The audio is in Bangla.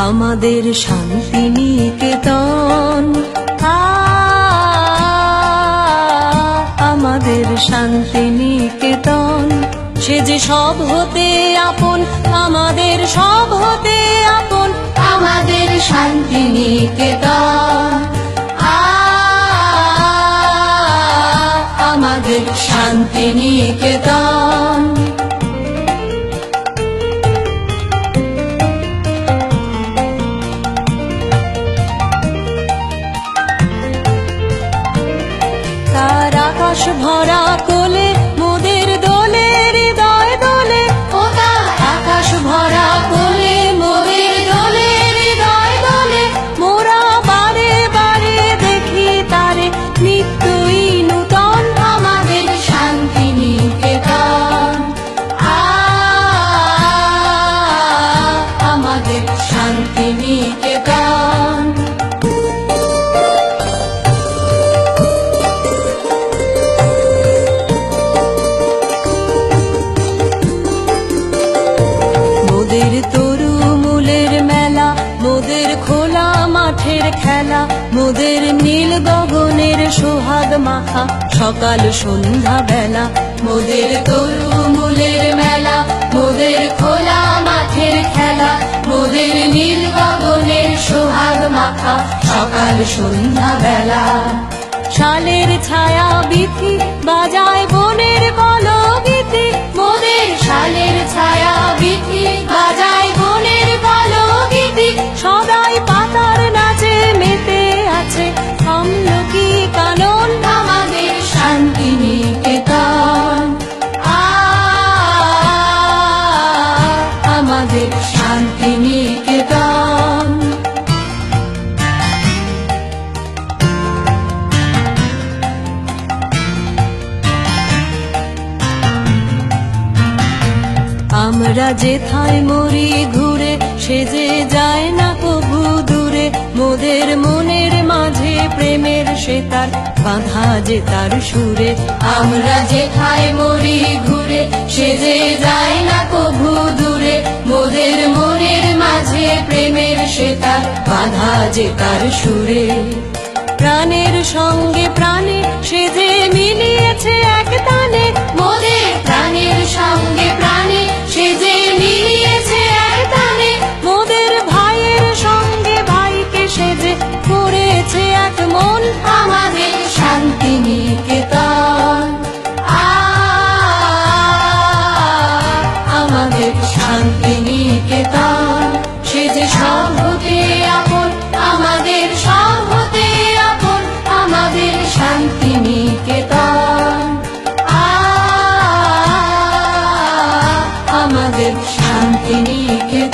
আমাদের শান্তি নিকেতন, আমাদের শান্তি নিকেতন। সে যে সব হতে আপন, আমাদের সব হতে আপন, আমাদের শান্তি নিকেতন, আমাদের শান্তি নিকেতন। তার আকাশ ভরা কোলে মোদের দোলে, হৃদয় দোলে, ও তার আকাশ ভরা কোলে মোদের দোলে, হৃদয় দোলে। মোরা বারে বারে দেখি তারে নিত্যই নূতন, আমাদের শান্তি নিকেতন, আমাদের শান্তি নিকেতন। মোদের তরু মূলের মেলা, মোদের খোলা মাঠের খেলা, মোদের নীল গগনের সোহাগ মাখা সকাল সন্ধ্যা বেলা। মোদের তরু মূলের মেলা, মোদের খোলা মাঠের খেলা, মোদের নীল গগনের সোহাগ মাখা সকাল সন্ধ্যা বেলা। শালের ছায়া বিথি বাজায় বনের কলগীতি, মোদের শালের ছায়া বিথি বাজায় বনের কলগীতি। সদাই পাতার নাচে মেতে আছে আমলকি কানন, আমাদের শান্তি নিকেতন, আমাদের শান্তি নিকেতন। আমরা যেথায় মরি ঘুরে, সে যে যায় না কভু দূরে। মোদের মনের মাঝে প্রেমের সেতার বাঁধা যে তার সুরে। আমরা যেথায় মরি ঘুরে, সে যে যায় না কভু দূরে। মোদের মনের মাঝে প্রেমের সেতার বাঁধা যে তার সুরে। প্রাণের সঙ্গে প্রাণে সে যে মিলিয়েছে এক টানে, মোদের প্রাণের সঙ্গে প্রাণে সে যে মিলিয়েছে এক টানে। মোদের ভাইয়ের সঙ্গে ভাইকে সে যে করেছে এক মন, আমাদের শান্তি নিকেতন, আমাদের শান্তি নিকেতন। সে যে সব হতে আপন, আমাদের সব হতে আপন, আমাদের শান্তি নিকেতন, আমাদের শান্তি নিকেতন।